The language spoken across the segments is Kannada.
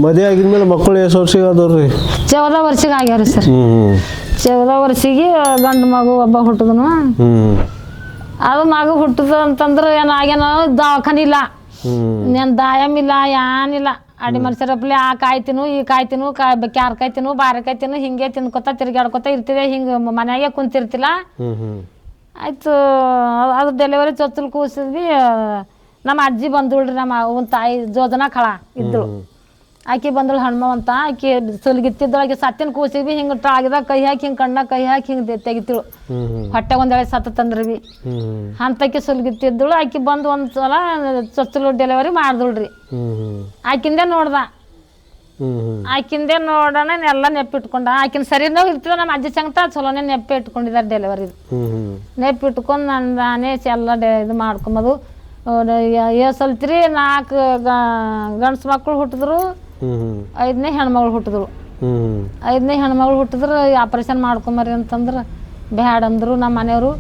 ಮದುವೆ ಆಗಿದ್ಮೇಲೆ ಮಕ್ಕಳು ಎಷ್ಟು ವರ್ಷಕ್ಕೆ ಆದವ್ರಿ? 14 ವರ್ಷಕ್ಕೆ ಆಗ್ಯಾರ ಸರ್. 14 ವರ್ಷಕ್ಕೆ ಗಂಡು ಮಗು ಒಬ್ಬ ಹುಟ್ಟಿದನು. ಅದು ಮಗು ಹುಟ್ಟದ ಅಂತಂದ್ರೆ ಏನಾಗ್ಯಾನ ದವಾಖಾನೆ ಇಲ್ಲ, ನಾನು ದಾಯಮ್ ಇಲ್ಲ, ಏನಿಲ್ಲ. ಅಡಿ ಮನುಷ್ಯರಪ್ಲೆ ಆ ಕಾಯ್ತೀನು ಈ ಕಾಯ್ತೀನು ಕ್ಯಾರ್ ಕಾಯ್ತೀನು ಬಾರೆ ಕಾಯ್ತೀನು ಹಿಂಗೆ ತಿನ್ಕೊತ ತಿರ್ಗಾಡ್ಕೊತ ಇರ್ತಿದೆ. ಹಿಂಗೆ ಮನ್ಯಾಗೆ ಕುಂತಿರ್ತಿಲ್ಲ. ಆಯ್ತು ಅದು ಡೆಲಿವರಿ ಚೊಚ್ಚಲ್ ಕೂಸಿದ್ವಿ. ನಮ್ಮ ಅಜ್ಜಿ ಬಂದಳ್ರಿ, ನಮ್ಮ ಅವನ ತಾಯಿ ಜೋಜನಾ ಕಳ ಇದ್ದಳು. ಆಕೆ ಬಂದಳು ಹಣ್ಮ ಅಂತ. ಆಕೆ ಸುಲ್ಗಿತ್ತಿದ್ದೊಳಗೆ ಸತ್ತಿನ ಕೂಸಿವಿ ಹಿಂಗೆ ಟಾಗಿದಾಗ ಕೈ ಹಾಕಿ ಹಿಂಗೆ ಕಣ್ಣ ಕೈ ಹಾಕಿ ಹಿಂಗೆ ತೆಗಿತಿಳು. ಹೊಟ್ಟೆ ಒಂದೇಳೆ ಸತ್ತ ತಂದ್ರಿ ಬಿ ಅಂತಕ್ಕೆ ಸುಲ್ಗಿತ್ತಿದ್ದಳು. ಆಕೆ ಬಂದು ಒಂದ್ಸಲ ಚೊಚ್ಚಲು ಡೆಲಿವರಿ ಮಾಡಿದಳ್ರಿ. ಆಕಿಂದೆ ನೋಡ್ದ. ಆಕಿಂದೆ ನೋಡೋಣ ಎಲ್ಲ ನೆಪ್ಪಿಟ್ಕೊಂಡ. ಆಕಿನ ಸರಿನೋ ಇರ್ತದ. ನಮ್ಮ ಅಜ್ಜಿ ಸಂಗತ ಚಲೋನೇ ನೆಪ್ಪೆ ಇಟ್ಕೊಂಡಿದ್ದಾರೆ ಡೆಲಿವರಿ. ನೆಪ್ಪಿಟ್ಕೊಂಡು ನಾನೇ ಎಲ್ಲ ಇದು ಮಾಡ್ಕೊಂಬದು. ಸಲ್ತ್ರಿ 4 ಗಂಡ್ಸು ಮಕ್ಕಳು ಹುಟ್ಟಿದ್ರು, 5ನೇ ಹೆಣ್ಮಗಳು ಹುಟ್ಟಿದ್ರು. 5ನೇ ಹೆಣ್ಮಗಳು ಹುಟ್ಟಿದ್ರು ಆಪರೇಷನ್ ಮಾಡ್ಕೊಂಬರಿ ಅಂತಂದ್ರೆ ಬ್ಯಾಡ ಅಂದ್ರು ನಮ್ಮ ಮನೆಯವರು.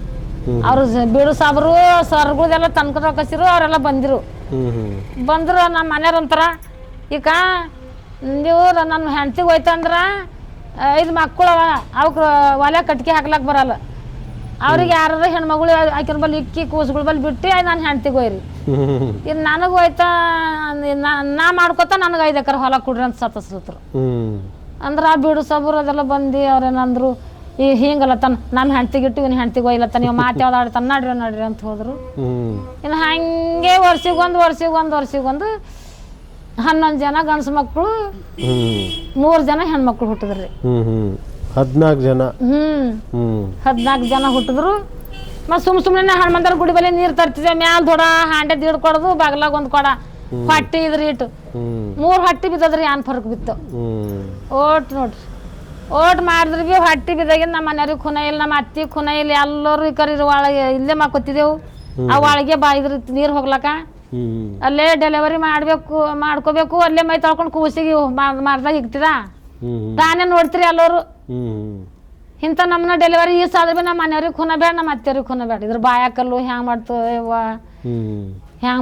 ಅವ್ರು ಬೀಡು ಸಾಬ್ರು ಸರ್ಗಳದೆಲ್ಲ ತನ್ಕ ಕಸಿರು. ಅವರೆಲ್ಲ ಬಂದಿರು. ಬಂದ್ರು ನಮ್ಮ ಮನೆಯವ್ರ ಅಂತಾರ, ಈಗ ನೀವು ನನ್ನ ಹೆಂಡ್ತಿಗೆ ಹೋಯ್ತಂದ್ರೆ 5 ಮಕ್ಕಳು ಅವಕ್ಕೆ ಒಲೆ ಕಟ್ಗೆ ಹಾಕ್ಲಕ್ಕೆ ಬರಲ್ಲ. ಅವ್ರಿಗೆ ಯಾರು ಹೆಣ್ಮಗಳು ಆಕಿನ ಬಲ್ಲಿ ಇಕ್ಕಿ ಕೂಸುಗಳ ಬಲ್ಲಿ ಬಿಟ್ಟು ನಾನು ಹೆಂಡ್ತಿಗೆ ಹೋಯ್ರಿ. ಇನ್ನು ನನಗೆ ಹೋಯ್ತಾ ನಾ ಮಾಡ್ಕೊತ ನನಗೆ 5 ಎಕರೆ ಹೊಲ ಕೊಡ್ರಿ ಅಂತ ಸತ್ತಸ್ಲತ್ರು. ಅಂದ್ರೆ ಆ ಬೀಡು ಸಾಬ್ರು ಅದೆಲ್ಲ ಬಂದು ಅವ್ರೇನಂದ್ರು, ಈ ಹಿಂಗಲ್ಲ ನಮ್ಮ ಹೆಂಡ್ತಿಗೆ ಇಟ್ಟು ಇವ್ನ ಹೆಂಡ್ತಿಗೆ ಹೋಯ್ಲತ್ತ, ನೀವು ಮಾತು ಯಾವ್ದು ಆಡ್ತಾನೆ ನಡ್ರಿ ಅಂತ ಹೋದ್ರು. ಇನ್ನು ಹಾಗೆ ವರ್ಷಿಗೊಂದು 11 ಜನ ಗಂಡ್ಸು ಮಕ್ಕಳು, 3 ಜನ ಹೆಣ್ಮಕ್ಳು ಹುಟ್ಟಿದ್ರಿ. 14 ಜನ. 14 ಜನ ಹುಟ್ಟಿದ್ರು. ಮತ್ತು ಸುಮ್ಮನೆ ಹನುಮಂತರ ಗುಡಿ ಬಲ್ಲಿ ನೀರು ತರ್ತಿದ್ದೆ. ಮ್ಯಾಲ ದೊಡ ಹಾಂಡೆ ದೀಡ್ ಕೊಡೋದು, ಬಾಗ್ಲಾಗ ಒಂದು ಕೊಡ ಹೊಟ್ಟಿ ಇದ್ರಿ ಇಟ್ಟು 3 ಹೊಟ್ಟಿ ಬಿದ್ದದ್ರಿ. ಏನ್ ಫರ್ಕ್ ಬಿತ್ತು ಓಟ್ ನೋಡ್ರಿ. ಓಟ್ ಮಾಡಿದ್ರಿ ಬಿ ಹೊಟ್ಟಿ ಬಿದ್ದಾಗಿಂದ ನಮ್ಮ ಮನೆಯವ್ರಿಗೆ ಖುನ ಇಲ್ಲ, ನಮ್ಮ ಅತ್ತಿ ಖುನ ಇಲ್ಲ. ಎಲ್ಲರೂ ಈ ಕರಿ ಒಳಗೆ ಇಲ್ಲೇ ಮಾಕೋತಿದ್ದೆವು. ಆ ಒಳಗೆ ಇದ್ರಿ ನೀರು ಹೋಗ್ಲಕ್ಕ. ಅಲ್ಲೇ ಡೆಲಿವರಿ ಮಾಡ್ಕೋಬೇಕು. ಅಲ್ಲೇ ಮೈ ತೊಳ್ಕೊಂಡು ಕೂಸಿಗೆ ಮಾಡ್ದಾಗ ಹಿಗ್ತಿದ ತಾನೇ ನೋಡ್ತೀರಿ ಎಲ್ಲರೂ. ಇಂಥ ನಮ್ಮನ್ನ ಡೆಲಿವರಿ ಈಸ್ ಆದ್ರೆ ಬಿ ನಮ್ಮ ಮನೆಯವ್ರಿಗೆ ಖುನ ಬೇಡ, ನಮ್ಮ ಅತ್ತೆಯವ್ರಿಗೆ ಖುನ ಬೇಡ. ಇದ್ರ ಬಾಯಾಕಲ್ಲು ಹ್ಯಾಂಗ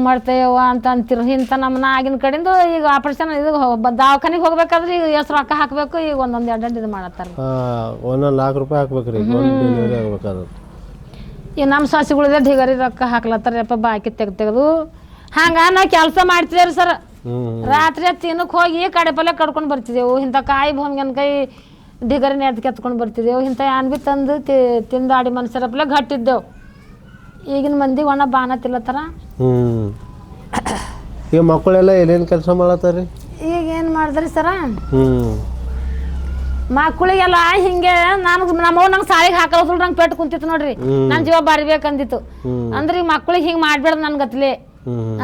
ಮಾಡ್ತೇವ ಅಂತ ಅಂತಿರು. ಇಂಥ ನಮ್ಮನ್ನ ಆಗಿನ ಕಡೆಯಿಂದ ಈಗ ಆಪರೇಷನ್ ಇದು ದವಾಖಾನಿಗೆ ಹೋಗ್ಬೇಕಾದ್ರೆ ಈಗ ಎಷ್ಟು ರೊಕ್ಕ ಹಾಕ್ಬೇಕು. ಈಗ ಒಂದೊಂದು 2 ಇದು ಮಾಡತ್ತಾರ. 1 ಲಕ್ಷ ರೂಪಾಯಿ ಹಾಕ್ಬೇಕ್ರಿ ಈಗ ನಮ್ಮ ಸಸಿಗಳದೇ ಢಿಗರಿ ರೊಕ್ಕ ಹಾಕ್ಲತ್ತಾರಪ್ಪ ಬಾಕಿ ತೆಗ್ದು. ಹಂಗ ನಾವು ಕೆಲಸ ಮಾಡ್ತಿದ್ದೇವ್ರಿ ಸರ್. ರಾತ್ರಿ ತಿನ್ನಕ್ಕೆ ಹೋಗಿ ಕಡೆಪಲ್ಲೆ ಕಡ್ಕೊಂಡು ಬರ್ತಿದ್ದೆವು. ಇಂಥ ಕಾಯಿ ಭೂಮಿಗನ್ಕಾಯಿ ಡಿಗರಿ ನೆಟ್ ಕೆತ್ಕೊಂಡು ಬರ್ತಿದ್ದೆವು. ಇಂಥ ಏನ್ ಬಿ ತಂದು ತಿಂದು ಆಡಿ ಮನುಷ್ಯರಪ್ಪಲೆ ಗಟ್ಟಿದ್ದೆವು. ಈಗಿನ ಮಂದಿ ಒಣ ಬಾನ ತಿಲ್ಲತ್ತಾರ. ಈಗ ಮಕ್ಕಳೆಲ್ಲ ಏನೇನು ಕೆಲಸ ಮಾಡತ್ತಾರ್ರಿ? ಈಗ ಏನು ಮಾಡಿದ್ರಿ ಸರ, ಮಕ್ಕಳಿಗೆಲ್ಲ ಹಿಂಗೆ ನಮ್ಮವ್ ನಂಗೆ ಸಾಲಿಗೆ ಹಾಕೋದ್ರು ನಂಗೆ ಪೆಟ್ಟು ಕುಂತಿತ್ತು ನೋಡ್ರಿ. ನನ್ನ ಜೀವ ಬರಿಬೇಕಂದಿತ್ತು. ಅಂದ್ರೆ ಈಗ ಮಕ್ಳಿಗೆ ಹಿಂಗೆ ಮಾಡ್ಬೇಡ್ದು ನನ್ ಗತ್ಲೆ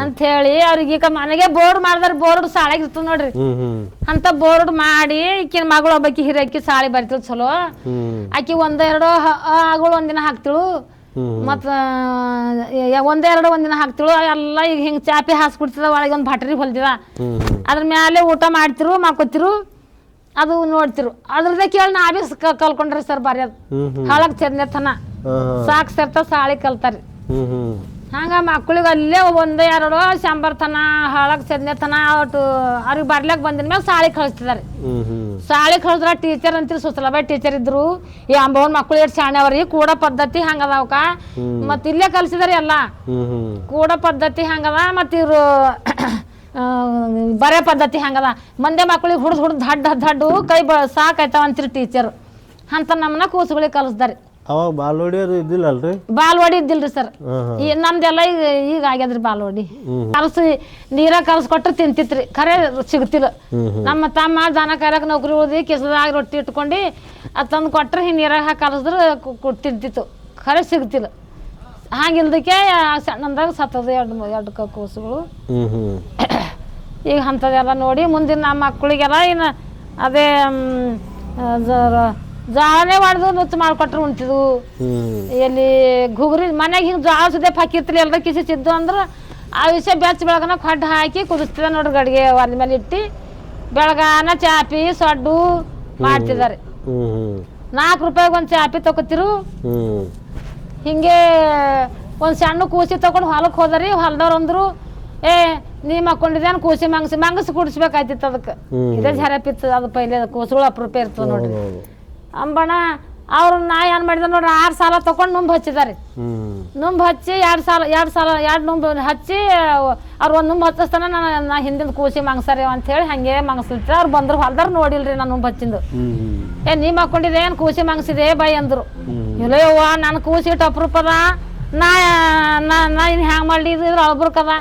ಅಂತ ಹೇಳಿ ಅವ್ರಿಗೆ ಈಗ ಮನೆಗೆ ಬೋರ್ಡ್ ಮಾಡಿದಾರೆ. ಬೋರ್ಡ್ ಸಾಳಿಗೆ ಇರ್ತದ ನೋಡ್ರಿ, ಅಂತ ಬೋರ್ಡ್ ಮಾಡಿ ಈಕಿನ ಮಗಳು ಒಬ್ಬಾಕಿ ಹಿರಕ್ಕಿ ಸಾಳಿ ಬರ್ತಿಳು ಚಲೋ. ಆಕಿ 1-2 ಆಗಳು ಒಂದಿನ ಹಾಕ್ತಿಳು, ಮತ್ತ 1-2 ಒಂದಿನ ಹಾಕ್ತಿಳು. ಎಲ್ಲ ಈಗ ಹಿಂಗ್ ಚಾಪಿ ಹಾಸ್ಬಿಡ್ತಿದ. ಒಳಗೆ ಒಂದು ಭಟ್ರಿ ಹೊಲ್ದಿದ. ಅದ್ರ ಮ್ಯಾಲೆ ಊಟ ಮಾಡ್ತಿರು, ಮಾಡ್ಕೊತಿರು, ಅದು ನೋಡ್ತಿರು. ಅದ್ರದ್ದೇ ಕೇಳಿ ನಾವೇ ಕಲ್ಕೊಂಡ್ರಿ ಸರ್. ಬರ್ಯದ್ ಹಾಳಕ್ ಚೆನ್ನತನ ಸಾಕ್ ಸೇರ್ತ ಸಾಳಿ ಕಲ್ತಾರಿ. ಹಂಗ ಮಕ್ಳಿಗೆ ಅಲ್ಲೇ 1-2 ಶಂಬರ್ತನ ಹಾಳಕ್ ಚೆನ್ನತನ ಒಟ್ಟು ಅವ್ರಿಗೆ ಬರ್ಲಕ್ ಬಂದಿನ ಮ್ಯಾಗ ಸಾಳಿ ಕಳಿಸ್ತಿದಾರೆ. ಸಾಳಿ ಕಳಿಸ್ರ ಟೀಚರ್ ಅಂತೀರಿ ಸುತ್ತಲಬಾಯಿ ಟೀಚರ್ ಇದ್ರು. ಈ ಅಂಬವನ್ ಮಕ್ಳು ಎಷ್ಟು ಶಾಣೆ ಅವ್ರಿ. ಕೂಡ ಪದ್ಧತಿ ಹಂಗದವಕ ಮತ್ ಇಲ್ಲೇ ಕಲ್ಸಿದಾರೆ ಎಲ್ಲ. ಕೂಡ ಪದ್ಧತಿ ಹಂಗದ, ಮತ್ ಇವ್ರು ಬರೇ ಪದ್ಧತಿ ಹಂಗದ. ಮಂದೆ ಮಕ್ಳಿಗೆ ಹುಡ್ದು ದಡ್ಡು ಕೈ ಸಾಕಾಯ್ತಾವ ಅಂತೀರಿ ಟೀಚರ್. ಅಂತ ನಮ್ಮನ್ನ ಕೂಸುಗಳಿಗೆ ಕಲಿಸ್ದಾರೆ. ಅವಾಗ ಬಾಲ್ವಾಡಿ ಇದ್ದಿಲ್ಲಲ್ರಿ? ಬಾಲ್ವಾಡಿ ಇದ್ದಿಲ್ರಿ ಸರ್. ನಮ್ದೆಲ್ಲ ಈಗ ಆಗ್ಯದ್ರಿ ಬಾಲ್ವಾಡಿ. ನೀರ ಕಲ್ಸ್ಕೊಟ್ರೆ ತಿಂತಿತ್ರಿ, ಖರೆ ಸಿಗ್ತಿಲ್ಲ. ನಮ್ಮ ತಮ್ಮ ದನ ಕಾಯಕ್ ನೌಕರಿ ಉಳ್ದಿ ಕೆಸದಾಗ ರೊಟ್ಟಿ ಇಟ್ಕೊಂಡು ಅದು ತಂದು ಕೊಟ್ರೆ ಹಿಂಗೆ ನೀರಾಗ ಹಾಕಿ ಕಲಸಿದ್ರೆ ತಿಂತಿತ್ತು, ಖರೆ ಸಿಗ್ತಿಲ್ಲ. ಹಾಗಿಲ್ದಕ್ಕೆ ಸಣ್ಣದಾಗ ಸತ್ತದ 2 ಕೂಸುಗಳು. ಈಗ ಅಂಥದ್ದೆಲ್ಲ ನೋಡಿ ಮುಂದಿನ ನಮ್ಮ ಮಕ್ಕಳಿಗೆಲ್ಲ ಇನ್ನು ಅದೇ ಜಾಳನೇ ಹೊಡೆದು ನುಚ್ಚು ಮಾಡ್ಕೊಟ್ರು ಉಣ್ತಿದ್ವು. ಎಲ್ಲಿ ಗುಗ್ರಿ ಮನೆಗೆ ಹಿಂಗೆ ಜಾಳ ಸುದ್ದೆ ಹಾಕಿರ್ತಿಲ್ಲ ಎಲ್ಲರ ಕಿಸಿದ್ದು ಅಂದ್ರೆ ಆ ವಿಷಯ ಬೆಚ್ಚ ಬೆಳಗನ ಕೊಡ್ಡು ಹಾಕಿ ಕುದಿಸ್ತಿದ ನೋಡ್ರಿ. ಗಡಿಗೆ ಒಲೆ ಮೇಲೆ ಇಟ್ಟು ಬೆಳಗಾನ ಚಾಪಿ ಸೊಡ್ಡು ಮಾಡ್ತಿದ್ದಾರೆ. 4 ರೂಪಾಯಿಗೆ ಒಂದು ಚಾಪಿ ತಗೋತಿರು. ಹಿಂಗೆ ಒಂದು ಸಣ್ಣ ಕೂಸಿ ತಗೊಂಡು ಹೊಲಕ್ಕೆ ಹೋದ್ರಿ. ಹೊಲ್ದವ್ರು ಅಂದ್ರು ಏ ನೀ ಮಕ್ಕೊಂಡಿದ್ದೇನು ಕೂಸಿ ಮಂಗಸಿ ಕುಡಿಸ್ಬೇಕಾಯ್ತಿತ್ತು ಅದಕ್ಕೆ ಇದೇ ಝರಪಿತ್ತು ಅದು ಪೈಲೆ ಕೂಸುಗಳು ಅಪ್ರೂಪ ಇರ್ತದೆ ನೋಡ್ರಿ ಅಂಬಣ ಅವ್ರು ನಾ ಏನು ಮಾಡಿದೆ ನೋಡ್ರಿ 6 ಸಾಲ ತೊಗೊಂಡು ನುಂಬ್ ಹಚ್ಚಿದಾರೆ ನುಂಬ್ ಹಚ್ಚಿ 2 ನುಂಬ್ ಹಚ್ಚಿ ಅವ್ರು ಒಂದು ನುಂಬ್ ಹಚ್ಚಿಸ್ತಾನ ನಾ ಹಿಂದಿಂದ ಕೂಸಿ ಮಂಗ್ಸಾರಿ ಅಂತೇಳಿ ಹಂಗೆ ಮಂಗಸ್ಲಿಟ್ರೆ ಅವ್ರು ಬಂದ್ರು ಹೊಲ್ದಾರ ನೋಡಿಲ್ರಿ ನಾನು ನುಂಬ್ ಹಚ್ಚಿಂದು ಏ ನೀ ಮಕ್ಕೊಂಡಿದೆ ಏನು ಕೂಸಿ ಮಂಗಸಿದೆ ಬೈ ಅಂದ್ರು ಇಲ್ಲ ಯವ್ವ ನಾನು ಕೂಸಿ ಇಟ್ಟು ಅಪ್ರೂಪದ ನಾ ಇನ್ನು ಹ್ಯಾಂಗೆ ಮಾಡಲಿ ಇದ್ರ ಅಳ್ಬರ್ಕದ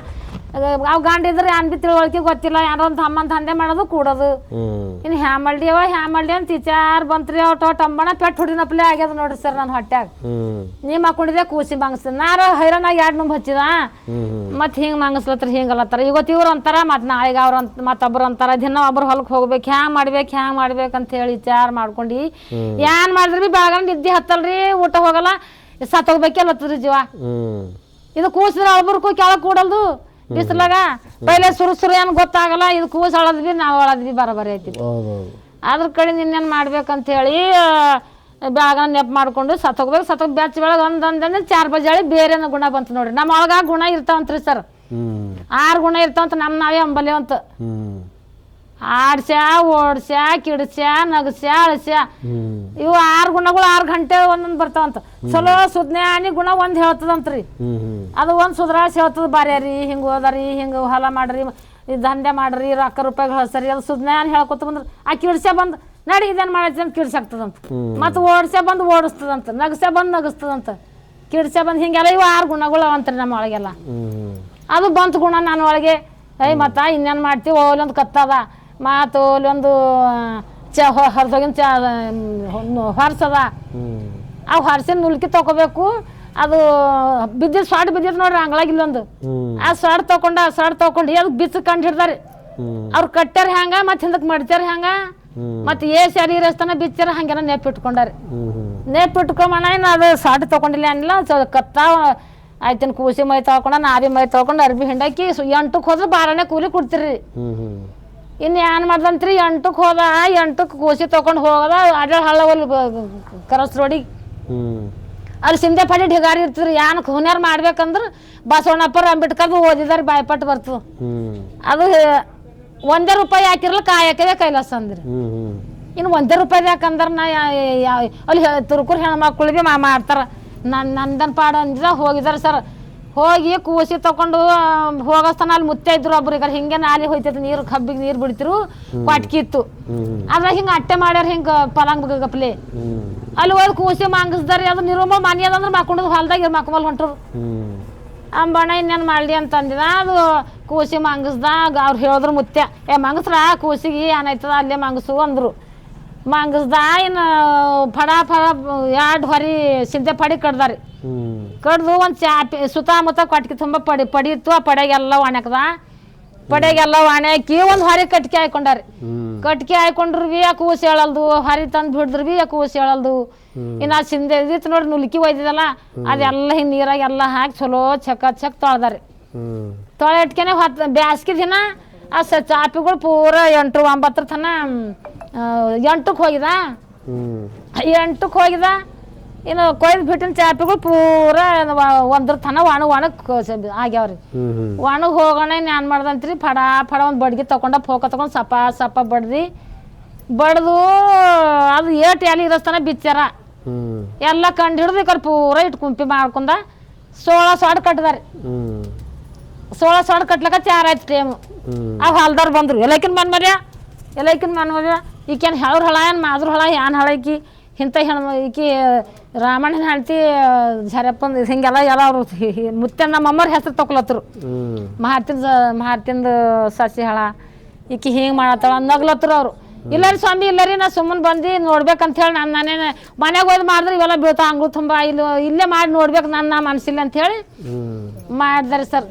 ಅವು ಗಂಡಿದ್ರೆ ಏನ್ ಬಿ ತಿಳುವಳಿಕೆ ಗೊತ್ತಿಲ್ಲ ಯಾರೋ ಒಂದು ಅಮ್ಮನ ದಂಧೆ ಮಾಡೋದು ಕೂಡೋದು ಇನ್ನು ಹ್ಯಾ ಮಾಡ್ಲಿ ಅಂತ ವಿಚಾರ ಬಂತ್ರಿ ಟಂಬಣ ಪೆಟ್ಟು ಹುಡಿನಪ್ಲೆ ಆಗ್ಯದ ನೋಡ್ರಿ ಸರ್ ನನ್ನ ಹೊಟ್ಯಾಗ ನೀ ಮಕ್ಕೊಂಡಿದ್ದೆ ಕೂಸಿ ಮಂಗಸ ನಾರು ಹೈರಾಣಾಗಿ 2 ನುಂಬ್ ಹಚ್ಚಿದ ಮತ್ತೆ ಹಿಂಗೆ ಮಂಗಸ್ಲತ್ರ ಹಿಂಗಲ್ಲತ್ತಾರ ಇವತ್ತು ಇವ್ರು ಅಂತಾರ ಮತ್ತೆ ನಾಳೆಗೆ ಅವ್ರು ಮತ್ತೊಬ್ರು ಅಂತಾರ ದಿನ ಒಬ್ರು ಹೊಲಕ್ಕೆ ಹೋಗ್ಬೇಕು ಹ್ಯಾಂಗ್ ಮಾಡ್ಬೇಕು ಅಂತ ಹೇಳಿ ವಿಚಾರ ಮಾಡ್ಕೊಂಡು ಏನ್ ಮಾಡಿದ್ರಿ ಬಿ ಬೆಳಗಾನ ನಿದ್ದೆ ಹತ್ತಲ್ರಿ ಊಟ ಹೋಗಲ್ಲ ಸತ್ತೋಗ್ಬೇಕಲ್ಲತ್ತದ್ರಿ ಜೀವ ಇದು ಕೂಸಿದ್ರೆ ಒಬ್ರು ಕೆಳಗೆ ಕೂಡಲ್ದು ಬಿಸಿಲಾಗ ಪೈಲೆ ಸುರು ಏನು ಗೊತ್ತಾಗಲ್ಲ ಇದು ಕೂಸು ಅಳದ್ವಿ ನಾವು ಅಳದ್ವಿ ಬರಬರಿ ಐತಿ ಅದ್ರ ಕಡೆ ಇನ್ನೇನು ಮಾಡ್ಬೇಕಂತ ಹೇಳಿ ಬ್ಯಾಗ ನೆಪ್ ಮಾಡ್ಕೊಂಡು ಸತ್ತೋಗ್ಬೇಕು ಬೆಚ್ಚ ಬೆಳಗ್ಗೆ ಒಂದಂದ್ರೆ 4 ಬಜಾಳಿ ಬೇರೆ ಗುಣ ಬಂತು ನೋಡ್ರಿ ನಮ್ಮ ಒಳಗ ಗುಣ ಇರ್ತಾವಂತ್ರಿ ಸರ್ 6 ಗುಣ ಇರ್ತಾವಂತ ನಾವೇ ಅಂಬಲೇವಂತ ಆಡ್ಸ್ಯಾ ಓಡ್ಸ್ಯಾ ಕಿಡ್ಸ್ಯಾ ನಗಸ್ಯಾ ಅಳಸ್ಯಾ ಇವು 6 ಗುಣಗಳು 6 ಗಂಟೆ ಒಂದೊಂದು ಬರ್ತಾವಂತ ಚಲೋ ಸುಜ್ಞಾನಿ ಗುಣ ಒಂದ್ ಹೇಳ್ತದಂತ್ರಿ ಅದು ಒಂದ್ ಸುಧಾರಿಸಿ ಹೇಳ್ತದ ಬಾರ್ಯಾರಿ ಹಿಂಗ ಹೋದರಿ ಹಿಂಗ ಹೊಲ ಮಾಡ್ರಿ ದಂಧೆ ಮಾಡ್ರಿ ರೊಕ್ಕ ರೂಪಾಯಿ ಗಳಿಸ್ರಿ ಅದು ಸುಜ್ಞಾನ ಹೇಳ್ಕೊತ ಬಂದ್ರ ಆ ಕಿಡ್ಸ್ಯಾ ಬಂದ್ ನಡಿ ಇದೇನ್ ಮಾಡೈತಿ ಅಂತ ಕಿಡ್ಸಾಕ್ತದಂತ ಮತ್ ಓಡ್ಸ್ಯಾ ಬಂದ್ ಓಡಿಸ್ತದಂತ ನಗಸ್ಯಾ ಬಂದ್ ನಗಸ್ತದಂತ ಕಿಡ್ಸ್ಯಾ ಬಂದ್ ಹಿಂಗೆಲ್ಲ ಇವು 6 ಗುಣಗಳು ಅವಂತ್ರಿ ನಮ್ಮ ಒಳಗೆಲ್ಲ ಅದು ಬಂತು ಗುಣ ನನ್ನ ಒಳಗೆ ಮತ್ತ ಇನ್ನೇನ್ ಮಾಡ್ತೀವಿ ಓಲೊಂದು ಕತ್ತದ ಮಾತು ಒಂದು ಹೊರದೋಗಿನ ಹೊರ್ಸದ ಆ ಹೊರ್ಸಿನ ನುಲ್ಕಿ ತಗೋಬೇಕು ಅದು ಬಿದ್ದಿದ್ ಸ್ವಾಡ್ ಬಿದ್ದಿದ್ ನೋಡ್ರಿ ಅಂಗ್ಳಾಗಿಲ್ಲೊಂದು ಆ ಸ್ವಾಡ್ ತಗೊಂಡು ಅದಕ್ಕೆ ಬಿಚ್ಚ ಕಂಡು ಹಿಡ್ದಾರಿ ಅವ್ರು ಕಟ್ಟ್ಯಾರ ಹ್ಯಾಂಗ ಮತ್ತೆ ಹಿಂದಕ್ಕೆ ಮಡ್ತಾರ ಹ್ಯಾಂಗ ಮತ್ತೆ ಸರಿ ರಸ್ತನ ಬಿಚ್ಚಾರ ಹಂಗೆನ ನೆಪ್ಪಿಟ್ಕೊಂಡಾರಿ ನೆಪ್ಪಿಟ್ಕೊಂಬಣ ಏನು ಅದು ಸ್ವಾಡ್ ತಗೊಂಡಿಲ್ಲ ಏನಿಲ್ಲ ಕತ್ತಾವ ಆಯ್ತಿನ ಕೂಸಿ ಮೈ ತಗೊಂಡ ನಾವಿ ಮೈ ತಗೊಂಡು ಅರ್ಬಿ ಹಿಂಡಾಕಿ 8ಕ್ಕೆ ಹೋದ್ರೆ 12ನೇ ಕೂಲಿ ಕೊಡ್ತೀರಿ ಇನ್ನು ಏನ್ ಮಾಡ್ದಂತ್ರಿ 8ಕ್ಕೆ ಹೋದ 8ಕ್ಕೆ ಕೂಸಿ ತಗೊಂಡು ಹೋಗದ ಅಡ್ಯಾಳ ಹಳ್ಳ ಒಲ್ ಕರಸ್ ರೋಡಿಗೆ ಅಲ್ಲಿ ಸಿಂಧೆ ಪಡಿ ಢಿಗಾರಿ ಇರ್ತಿದ್ರಿ ಏನ್ ಹುನ್ಯಾರ ಮಾಡ್ಬೇಕಂದ್ರ ಬಸವಣ್ಣಪ್ಪರ ಅಂಬೇಡ್ಕರ್ದು ಓದಿದಾರೆ ಬಾಯ್ಪಟ್ಟು ಬರ್ತು ಅದು 1 ರೂಪಾಯಿ ಹಾಕಿರ್ಲ ಕಾಯಕದೇ ಕೈಲಾಸ ಅಂದ್ರಿ ಇನ್ನು 1 ರೂಪಾಯಿ ಯಾಕಂದ್ರ ನಾ ಅಲ್ಲಿ ತುರ್ಕುರ್ ಹೆಣ್ಮಕ್ಳು ಬಿ ಮಾಡ್ತಾರ ನಂದನ್ ಪಾಡ ಅಂದಿದ ಹೋಗಿದಾರ ಸರ್ ಹೋಗಿ ಕೂಸಿ ತಕೊಂಡು ಹೋಗಸ್ತಾನ ಅಲ್ಲಿ ಮುತ್ತೆ ಇದ್ರು ಒಬ್ರಿಗೆ ಹಿಂಗೆ ನಾಲಿ ಹೋಯ್ತೈತಿ ನೀರು ಕಬ್ಬಿಗೆ ನೀರು ಬಿಡ್ತಿರು ಕ್ವಾಟ್ಕಿ ಇತ್ತು ಅದ್ರ ಹಿಂಗ ಅಟ್ಟೆ ಮಾಡ್ಯಾರ ಹಿಂಗ ಪಲಂಗ್ ಗಪ್ಲೆ ಅಲ್ಲಿ ಹೋದ್ ಕೂಸಿ ಮಂಗಸ್ದಾರಿ ಅದು ನಿರುಮ ಮನಿ ಅದಂದ್ರ ಮಕ್ಕೊಂಡ್ ಹೊಲ್ದಾಗ ಮಕ್ಕಮಲ್ ಹೊಂಟ್ರು ಅಂಬಣ ಇನ್ನೇನ್ ಮಾಡ್ಲಿ ಅಂತ ಅಂದಿದ ಅದು ಕೂಸಿ ಮಂಗಸ್ದಾಗ ಅವ್ರು ಹೇಳಿದ್ರು ಮುತ್ತೆ ಮಂಗಸ್ರ ಕೂಸಿಗೆ ಏನಾಯ್ತದ ಅಲ್ಲೇ ಮಂಗಸು ಅಂದ್ರು ಮಂಗಸ್ದ ಇನ್ನು ಫಡ 2 ಹೊರಿ ಸಿದ್ದೆ ಪಡಿ ಕಡ್ದಾರಿ ಕಡ್ದು ಒಂದು ಚಾಪಿ ಸುತ್ತಮುತ್ತ ಕೊಟ್ಟಿಗೆ ತುಂಬ ಪಡಿ ಇತ್ತು ಆ ಪಡೆಗೆಲ್ಲ ಒಣಕದ ಪಡೆಗೆಲ್ಲ ಒಣಕಿ ಒಂದು ಹೊರಿ ಕಟ್ಗೆ ಹಾಕೊಂಡಾರಿ ಕಟ್ಗೆ ಹಾಕೊಂಡ್ರು ಬಿ ಆ ಕೂಸಿ ಹೇಳಲ್ದು ಹೊರಿ ತಂದು ಬಿಡಿದ್ರು ಬಿ ಆ ಕೂಸಿ ಹೇಳಲ್ದು ಇನ್ನು ಆ ಸಿಂದೆ ಇದಿತ್ತು ನೋಡಿ ನುಲ್ಕಿ ಒಯ್ದಿದಲ್ಲ ಅದೆಲ್ಲ ಹಿಂಗೆ ನೀರಾಗ ಎಲ್ಲ ಹಾಕಿ ಚಲೋ ಚಕ್ ತೊಳ್ದಾರಿ ತೊಳೆ ಇಟ್ಕೆನೆ ಬ್ಯಾಸ್ಗೆ ದಿನ ಆ ಚಾಪಿಗಳು ಪೂರ 8 9 ತನ 8ಕ್ಕೆ ಹೋಗಿದ 8ಕ್ಕೆ ಹೋಗಿದ ಇನ್ನು ಕೊಯ್ದು ಬಿಟ್ಟಿನ ಚಾಪಿಗಳು ಪೂರ 1 ತನ ಒಣಗ್ ಆಗ್ಯಾವ್ರಿ ಒಣಗ್ ಹೋಗೋಣ ಏನ್ ಮಾಡ್ದಂತ್ರಿ ಫಡ ಒಂದು ಬಡ್ಗಿ ತಗೊಂಡ ಫೋಕ ತಗೊಂಡು ಸಪ ಬಡ್ದು ಅದು ಎಲೆ ಇರೋಸ್ತನ ಬಿಚ್ಚಾರ ಎಲ್ಲ ಕಂಡು ಹಿಡ್ದು ಈ ಕಡೆ ಪೂರ ಇಟ್ಟು ಕುಂಪಿ ಮಾಡ್ಕೊಂಡ 16 ಸಾಡ್ ಕಟ್ಟಿದಾರಿ 16 ಸಾಡ್ ಕಟ್ಲಕ್ಕ 4 ಆಯ್ತು ಟೈಮು ಆ ಹೊಲ್ದಾರ್ ಬಂದ್ರು ಎಲ್ಲಕಿನ್ ಮನ್ಮರ್ಯ ಈಕೇನು ಹೇಳೋರು ಹಳ ಏನು ಮಾದ್ರ ಹಳ ಏನ್ ಹಳಕಿ ಇಂಥ ಈಕಿ ರಾಮಣ್ಣನ ಹೆಂಡತಿ ಝರಪ್ಪಂದು ಹಿಂಗೆಲ್ಲ ಎಲ್ಲ ಅವರು ಮುತ್ತೆ ನಮ್ಮಮ್ಮರ ಹೆಸರು ತಗೊಳತ್ರು ಮಹಾರ್ತಿಂದ ಸಸಿ ಹಳ ಈಕಿ ಹಿಂಗೆ ಮಾಡತ್ತಳ ನಗ್ಲತ್ರು ಅವರು ಇಲ್ಲರಿ ಸ್ವಾಮಿ ಇಲ್ಲರಿ ನಾ ಸುಮ್ಮನೆ ಬಂದು ನೋಡ್ಬೇಕಂತ ಹೇಳಿ ನಾನೇ ಮನೆಗೆ ಹೋದ್ ಮಾಡಿದ್ರೆ ಇವೆಲ್ಲ ಬೀಳ್ತಾವ ಅಂಗ್ಳು ತುಂಬ ಇಲ್ಲೇ ಮಾಡಿ ನೋಡ್ಬೇಕು ನನ್ನ ಮನಸ್ಸಿಲ್ಲ ಅಂತ ಹೇಳಿ ಮಾಡಿದಾರೆ ಸರ್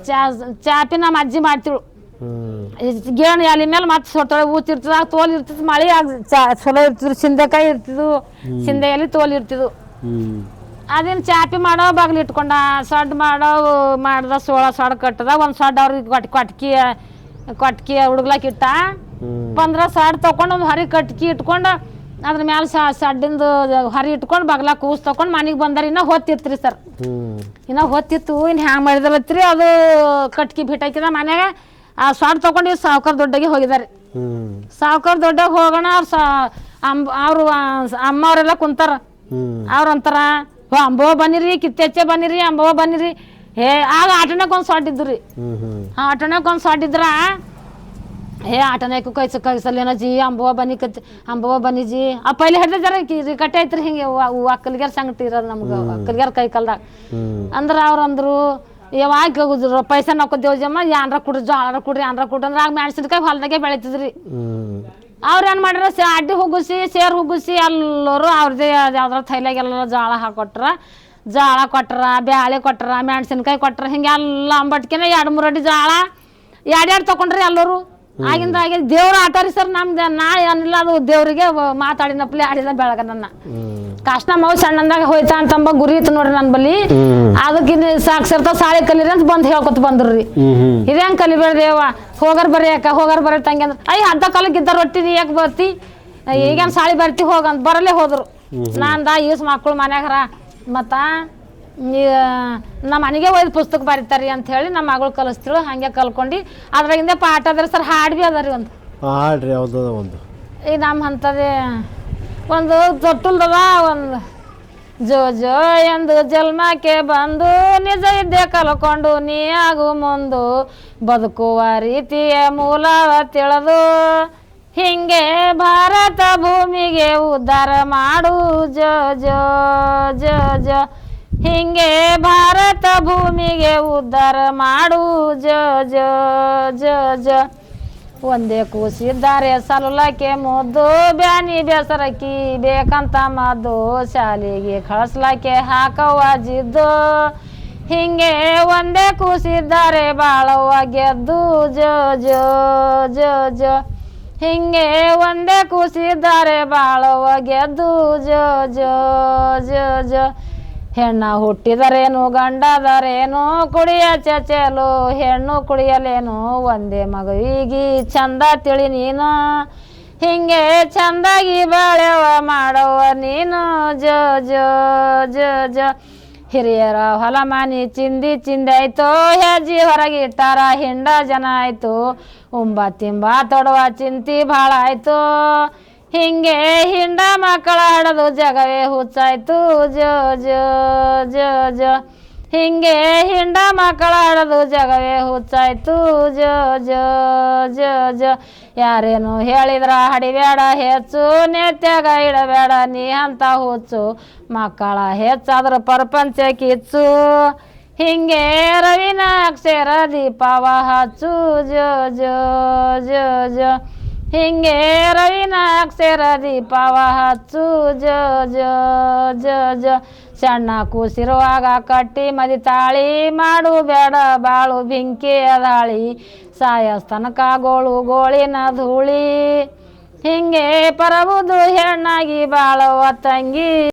ಚಾಪಿ ನಮ್ಮ ಅಜ್ಜಿ ಮಾಡ್ತಿಳು ಗೇಣು ಎಲೆ ಮೇಲೆ ಮತ್ತೆ ಸೊಟ್ಟೊಳಗೆ ಊತಿರ್ತದ ತೋಲ್ ಇರ್ತಿದ್ ಮಳೆ ಚಲೋ ಇರ್ತಿದ್ರು ಸಿಂಧೆಕಾಯಿ ಇರ್ತಿದ್ವು ಸಿಂಧೆ ಎಲೆ ತೋಲ್ ಇರ್ತಿದ್ವು ಅದೇನು ಚಾಪಿ ಮಾಡೋ ಬಾಗ್ಲು ಇಟ್ಕೊಂಡ ಸಡ್ ಮಾಡ್ದ 16 ಸಾಡ್ ಕಟ್ಟದ ಒಂದು ಸಡ್ ಅವ್ರಿಗೆ ಕೊಟ್ಕಿ ಹುಡುಗ್ಲಾಕ್ ಇಟ್ಟ 15 ಸಾಡ್ ತಗೊಂಡು ಒಂದು ಹೊರಗೆ ಕಟ್ಕಿ ಇಟ್ಕೊಂಡು ಅದ್ರ ಮ್ಯಾಲೆ ಸಡ್ಡಿಂದು ಹರಿ ಇಟ್ಕೊಂಡು ಬಗ್ಲ ಕೂಸ್ ತಗೊಂಡು ಮನೆಗೆ ಬಂದಾರ ಇನ್ನೂ ಹೊತ್ತಿತ್ರಿ ಸರ್. ಇನ್ನೂ ಹೊತ್ತಿತ್ತು. ಇನ್ನು ಹ್ಯಾಂಗೆ ಮಾಡಿದ್ರತ್ರಿ ಅದು ಕಟ್ಕಿ ಬಿಟ್ಟಾಕಿದ ಮನ್ಯಾಗ ಆ ಸೊಡ್ ತಗೊಂಡು ಸಾವ್ಕಾರ ದೊಡ್ಡಗೆ ಹೋಗಿದಾರೆ. ಸಾವ್ಕಾರ ದೊಡ್ಡಗೆ ಹೋಗೋಣ ಅವ್ರು ಅಮ್ಮವರೆಲ್ಲ ಕುಂತಾರ. ಅವ್ರು ಅಂತಾರ ಅಂಬವ ಬನ್ನಿರಿ, ಕಿತ್ತೆಚ್ಚೆ ಬನ್ನಿರಿ, ಅಂಬವ ಬನ್ನಿರಿ. ಆಗ ಆಟನಕ್ಕೆ ಒಂದು ಸೊಡ್ ಇದ್ದು ರೀ. ಆ ಆಟನಕ್ಕೆ ಒಂದು ಸೊಡ್ ಇದ್ರ ಆಟನಕ್ಕೆ ಕೈಸಲ್ಲೇನೋ ಜಿ ಅಂಬವ ಬನ್ನಿ ಜಿ ಆ ಪೈಲೆ ಹಿಡ್ದ ಜರ ಕಟ್ಟೆ ಐತ್ರಿ ಹಿಂಗೆ ಅಕ್ಕಲ್ಗ್ಯಾರ ಸಂಗಟಿ ಇರೋದು ನಮ್ಗೆ ಅಕ್ಕಲ್ಗ್ಯಾರ ಕೈ ಕಲ್ದಾಗ ಅಂದ್ರೆ ಅವ್ರು ಅಂದ್ರು ಯಾವಾಗ ಹೋಗುದ್ರು ಪೈಸಾ ನಾಕೋದೇವ್ ಜಮ್ಮ ಯಾನ್ರ ಕುಡ್ರಿ ಜೋಳ ಕುಡ್ರಿ ಯಾನ್ರ ಕುಡ್ರಿ ಅಂದ್ರೆ ಆಗ ಮೆಣಸಿನ್ಕಾಯಿ ಹೊಲ್ದಾಗೆ ಬೆಳಿತಿದ್ರಿ. ಅವ್ರು ಏನು ಮಾಡ್ಯಾರ ಅಡ್ಡಿ ಹುಗ್ಗಿಸಿ ಸೇರ್ ಹುಗ್ಗಿಸಿ ಎಲ್ಲರೂ ಅವ್ರದ್ದೇ ಯಾವ್ದಾರ ಥೈಲಾಗೆಲ್ಲ ಜೋಳ ಹಾಕೊಟ್ರ, ಜೋಳ ಕೊಟ್ರ, ಬ್ಯಾಳೆ ಕೊಟ್ರ, ಮೆಣಸಿನ್ಕಾಯಿ ಕೊಟ್ರ, ಹಿಂಗೆಲ್ಲ ಅಂಬಟ್ಕೆನೆ 2-3 ಅಡಿ ಜೋಳ ಎರಡು ತಗೊಂಡ್ರಿ ಎಲ್ಲರೂ. ಆಗಿಂದ ಆಗಿ ದೇವ್ರ ಆಟ ರೀ ಸರ್. ನಮ್ದು ನಾ ಏನಿಲ್ಲ ಅದು ದೇವ್ರಿಗೆ ಮಾತಾಡಿನಪ್ಲೆ ಆಡಿದ ಬೆಳಗ ನನ್ನ ಕಷ್ಟ ಮಗು ಸಣ್ಣಂದಾಗ ಹೋಯ್ತಾ ಅಂತಂಬ ಗುರಿ ಇತ್ತು ನೋಡ್ರಿ ನನ್ನ ಬಲ್ಲಿ. ಅದಕ್ಕಿಂತ ಸಾಕ್ಷರತ ಸಾಳಿ ಕಲೀರಿ ಅಂತ ಬಂದು ಹೇಳ್ಕೊತ ಬಂದ್ರಿ. ಇದೇಂಗೆ ಕಲಿಬೇಡ್ರಿ ಅವ್ವ, ಹೋಗರ್ ಬರ್ರಿ ತಂಗಿ ಅಂದ್ರೆ ಅಯ್ಯ ಅರ್ಧ ಕಾಲಕ್ಕಿದ್ದ ರೊಟ್ಟಿ ನೀ ಯಾಕೆ ಬರ್ತಿ, ಈಗೇನು ಸಾಳಿ ಬರ್ತಿ ಹೋಗಂತ ಬರಲ್ಲೇ ಹೋದ್ರು. ನಾನ್ದ ಈಸ್ ಮಕ್ಕಳು ಮನ್ಯಾಗರ ಮತ್ತ ನಮ್ಮ ಮನೆಗೆ ಒಯ್ದು ಪುಸ್ತಕ ಬರೀತಾರಿ ಅಂತ ಹೇಳಿ ನಮ್ಮ ಮಗಳು ಕಲಿಸ್ತಿಳು. ಹಂಗೆ ಕಲ್ಕೊಂಡು ಅದ್ರಾಗಿಂದ ಪಾಠ ಅದ್ರಿ ಸರ್. ಹಾಡು ಭೀ ಅದ ರೀ ಒಂದು ಹಾಡ್ರಿ ಯಾವ್ದದ ಒಂದು ಈಗ ನಮ್ಮ ಅಂಥದ್ದೇ ಒಂದು ತೊಟ್ಟಲ್ದದ ಒಂದು ಜೋ ಜೋ ಎಂದು ಜನ್ಮಕ್ಕೆ ಬಂದು ನಿಜ ಇದ್ದೆ ಕಲ್ಕೊಂಡು ನೀ ಆಗು ಮುಂದು ಬದುಕುವ ರೀತಿಯ ಮೂಲವ ತಿಳಿದು ಹಿಂಗೆ ಭಾರತ ಭೂಮಿಗೆ ಉದ್ಧಾರ ಮಾಡು ಜೋ ಜೋ ಜೋ ಜೋ ಹಿಂಗೆ ಭಾರತ ಭೂಮಿಗೆ ಉದ್ಧಾರ ಮಾಡು ಜೋ ಜೋ ಜೋ ಜೋ ಒಂದೇ ಕೂಸಿದ್ದಾರೆ ಸಲುಲಕ್ಕೆ ಮುದ್ದು ಬ್ಯಾನಿ ಬೇಸರಕ್ಕಿ ಬೇಕಂತ ಮದ್ದು ಶಾಲೆಗೆ ಕಳಿಸ್ಲಕ್ಕೆ ಹಾಕವ್ವ ಜಿದ್ದು ಹಿಂಗೆ ಒಂದೇ ಕೂಸಿದ್ದಾರೆ ಬಾಳವ್ವ ಗೆದ್ದು ಜೋ ಜೋ ಜೋ ಜೋ ಹಿಂಗೆ ಒಂದೇ ಕೂಸಿದ್ದಾರೆ ಬಾಳವ್ವ ಗೆದ್ದು ಜೋ ಜೋ ಜೋ ಜೋ ಹೆಣ್ಣ ಹುಟ್ಟಿದರೇನು ಗಂಡದರೇನು ಕುಡಿಯ ಚಚಲು ಹೆಣ್ಣು ಕುಡಿಯಲೇನು ಒಂದೇ ಮಗುವಿಗೆ ಚಂದ ತಿಳಿ ನೀನು ಹಿಂಗೆ ಚಂದಾಗಿ ಬಾಳೆವ ಮಾಡವ ನೀನು ಜೋ ಜೋ ಜೋ ಜೋ ಹಿರಿಯರ ಹೊಲ ಮನಿ ಚಿಂದಾಯ್ತು ಹೆಜ್ಜಿ ಹೊರಗಿಟ್ಟಾರ ಹಿಂಡ ಜನ ಆಯ್ತು ತಿಂಬ ತೊಡುವ ಚಿಂತಿ ಭಾಳ ಆಯ್ತು ಹಿಂಗೆ ಹಿಂಡ ಮಕ್ಕಳ ಹಡದು ಜಗವೇ ಹುಚ್ಚಾಯ್ತು ಜೋ ಜೋ ಜೋ ಜೋ ಹಿಂಗೆ ಹಿಂಡ ಮಕ್ಕಳ ಹಡದು ಜಗವೇ ಹುಚ್ಚಾಯ್ತು ಜೋ ಜೋ ಜೋ ಜೋ ಯಾರೇನು ಹೇಳಿದ್ರ ಹಡಿಬೇಡ ಹೆಚ್ಚು ನೆತ್ಯಾಗ ಇಡಬೇಡ ನೀ ಅಂತ ಹುಚ್ಚು ಮಕ್ಕಳ ಹೆಚ್ಚಾದ್ರ ಪ್ರಪಂಚ ಕಿಚ್ಚು ಹಿಂಗೆ ರವಿನ ಅಕ್ಷರ ದೀಪವ ಹಚ್ಚು ಜೋ ಜೋ ಜೋ ಜೋ ಹಿಂಗೆ ರವಿನ ಅಕ್ಷರ ದೀಪವ ಹಚ್ಚು ಜೋ ಜೋ ಜೋ ಜೋ ಸಣ್ಣ ಕೂಸಿರುವಾಗ ಕಟ್ಟಿ ಮದಿ ತಾಳಿ ಮಾಡು ಬೇಡ ಬಾಳು ಬೆಂಕಿ ಅದಾಳಿ ಸಾಯಸ್ತನಕ ಗೋಳಿನ ಧೂಳಿ ಹಿಂಗೆ ಪರಬುದು ಹೆಣ್ಣಾಗಿ ಬಾಳುವ ತಂಗಿ.